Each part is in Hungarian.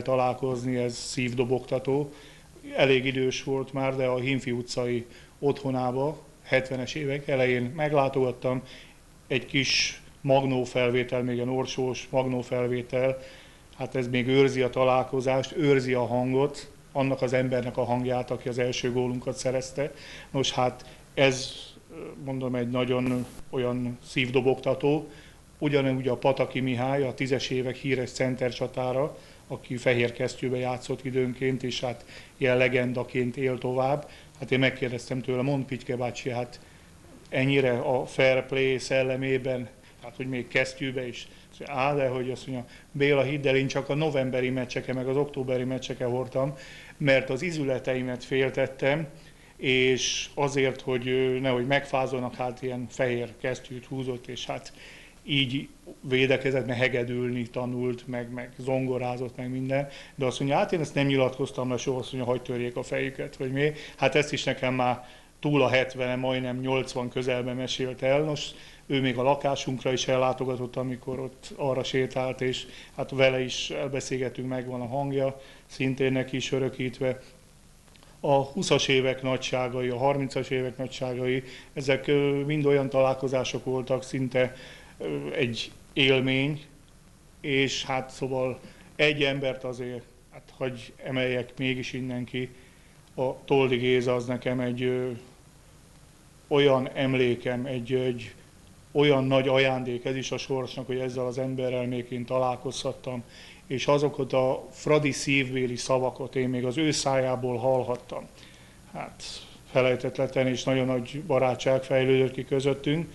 találkozni, ez szívdobogtató. Elég idős volt már, de a Hinfi utcai otthonába 70-es évek elején meglátogattam. Egy kis magnófelvétel, még egy orsós magnófelvétel, hát ez még őrzi a találkozást, őrzi a hangot, annak az embernek a hangját, aki az első gólunkat szerezte. Nos, hát ez, mondom, egy nagyon olyan szívdobogtató. Ugyanúgy a Pataki Mihály, a 10-es évek híres centercsatára, aki fehér kesztyűbe játszott időnként, és hát ilyen legendaként él tovább. Hát én megkérdeztem tőle, mondd Pityke bácsi, hát ennyire a fair play szellemében, hát hogy még kesztyűbe is, de hogy azt mondja, Béla, hidd el, én csak a novemberi meccseke, meg az októberi meccseke hordtam, mert az izületeimet féltettem, és azért, hogy nehogy megfázolnak, hát ilyen fehér kesztyűt húzott, és hát így védekezett, meg hegedülni tanult, meg zongorázott, meg minden. De azt mondja, hát én ezt nem nyilatkoztam le soha, azt mondja, hadd törjék a fejüket, vagy mi. Hát ezt is nekem már túl a 70, majdnem 80 közelben mesélt el. Nos, ő még a lakásunkra is ellátogatott, amikor ott arra sétált, és hát vele is elbeszélgetünk, megvan a hangja, szintén neki is örökítve. A 20-as évek nagyságai, a 30-as évek nagyságai, ezek mind olyan találkozások voltak, szinte egy élmény, és hát szóval egy embert azért, hát hagy emeljek mégis innen ki, a Toldi Géza az nekem egy olyan emlékem, egy olyan nagy ajándék ez is a sorsnak, hogy ezzel az emberrel még én találkozhattam, és azokat a fradi szívbéli szavakat én még az ő szájából hallhattam. Hát felejtetlen és nagyon nagy barátság fejlődött ki közöttünk.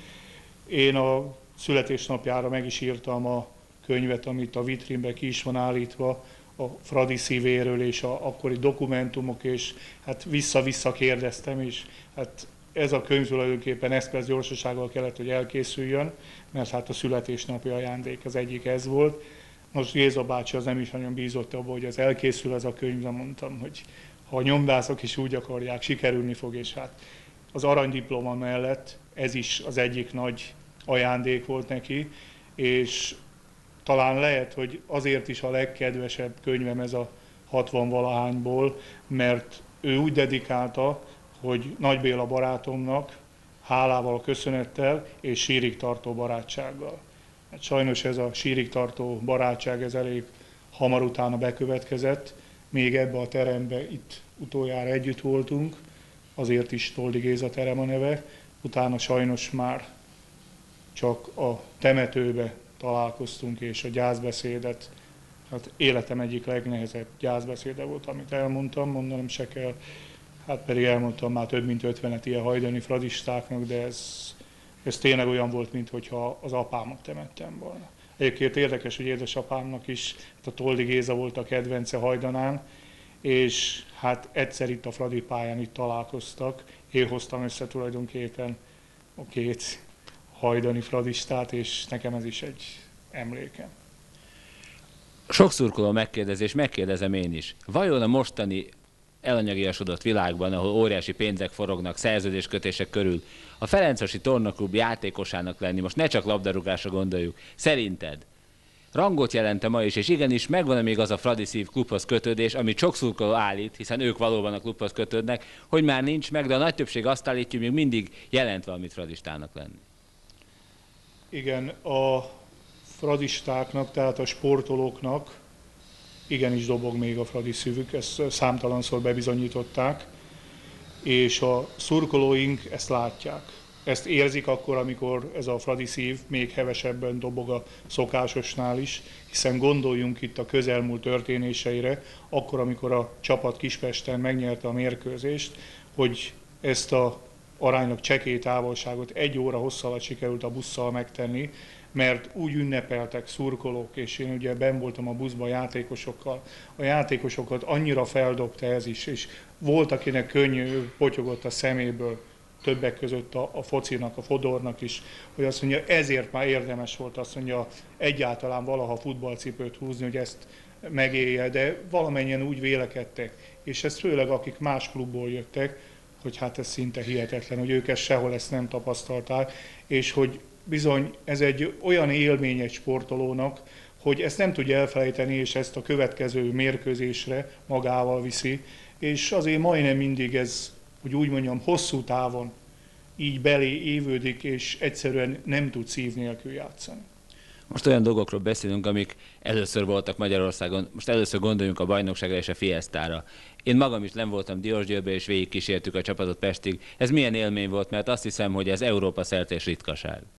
Én a születésnapjára meg is írtam a könyvet, amit a vitrínbe ki is van állítva, a Fradi szívéről és a akkori dokumentumok, és hát vissza-vissza kérdeztem, és hát ez a könyv tulajdonképpen expressz gyorsasággal kellett, hogy elkészüljön, mert hát a születésnapi ajándék az egyik ez volt. Most Géza bácsi az nem is nagyon bízott abban, hogy az elkészül ez a könyv, de mondtam, hogy ha a nyomdászok is úgy akarják, sikerülni fog, és hát az aranydiploma mellett ez is az egyik nagy ajándék volt neki, és talán lehet, hogy azért is a legkedvesebb könyvem ez a 60-valahányból, mert ő úgy dedikálta, hogy Nagy Béla barátomnak hálával, köszönettel és sírig tartó barátsággal. Hát sajnos ez a sírig tartó barátság ez elég hamar utána bekövetkezett, még ebbe a terembe itt utoljára együtt voltunk, azért is Toldi Géza terem a neve, utána sajnos már csak a temetőbe találkoztunk, és a gyászbeszédet, hát életem egyik legnehezebb gyászbeszéde volt, amit elmondtam, mondanom se kell, hát pedig elmondtam már több mint 50-et ilyen hajdani fradistáknak, de ez tényleg olyan volt, mintha az apámat temettem volna. Egyébként érdekes, hogy édesapámnak is, hát a Toldi Géza volt a kedvence Hajdanán, és hát egyszer itt a Fradi pályán itt találkoztak, én hoztam össze tulajdonképpen a két hajdani fradistát, és nekem ez is egy emlékem. Sok szurkoló megkérdezés, megkérdezem én is. Vajon a mostani elanyagiasodott világban, ahol óriási pénzek forognak szerződéskötések körül, a Ferencvárosi Tornaklub játékosának lenni, most ne csak labdarúgásra gondoljuk, szerinted rangot jelent ma is, és igenis megvan még az a Fradi szív klubhoz kötődés, amit sok szurkoló állít, hiszen ők valóban a klubhoz kötődnek, hogy már nincs meg, de a nagy többség azt állítja, hogy még mindig jelent valamit fradistának lenni. Igen, a fradistáknak, tehát a sportolóknak igenis dobog még a fradi szívük, ezt számtalanszor bebizonyították, és a szurkolóink ezt látják. Ezt érzik akkor, amikor ez a fradi szív még hevesebben dobog a szokásosnál is, hiszen gondoljunk itt a közelmúlt történéseire, akkor, amikor a csapat Kispesten megnyerte a mérkőzést, hogy ezt a aránylag csekély távolságot 1 óra hossz alatt sikerült a busszal megtenni, mert úgy ünnepeltek szurkolók, és én ugye benn voltam a buszban a játékosokkal. A játékosokat annyira feldobta ez is, és volt, akinek könnyű potyogott a szeméből, többek között a focinak, a Fodornak is, hogy azt mondja, ezért már érdemes volt azt mondja, egyáltalán valaha futballcipőt húzni, hogy ezt megélje, de valamennyien úgy vélekedtek, és ez főleg akik más klubból jöttek, hogy hát ez szinte hihetetlen, hogy ők ezt sehol ezt nem tapasztalták, és hogy bizony ez egy olyan élmény egy sportolónak, hogy ezt nem tudja elfelejteni, és ezt a következő mérkőzésre magával viszi, és azért majdnem mindig ez, hogy úgy mondjam, hosszú távon így belé évődik, és egyszerűen nem tud szív nélkül játszani. Most olyan dolgokról beszélünk, amik először voltak Magyarországon. Most először gondoljunk a bajnokságra és a Fiestára. Én magam is nem voltam Diósgyőrbe, és végigkísértük a csapatot Pestig. Ez milyen élmény volt, mert azt hiszem, hogy ez Európa szerte és ritkaság.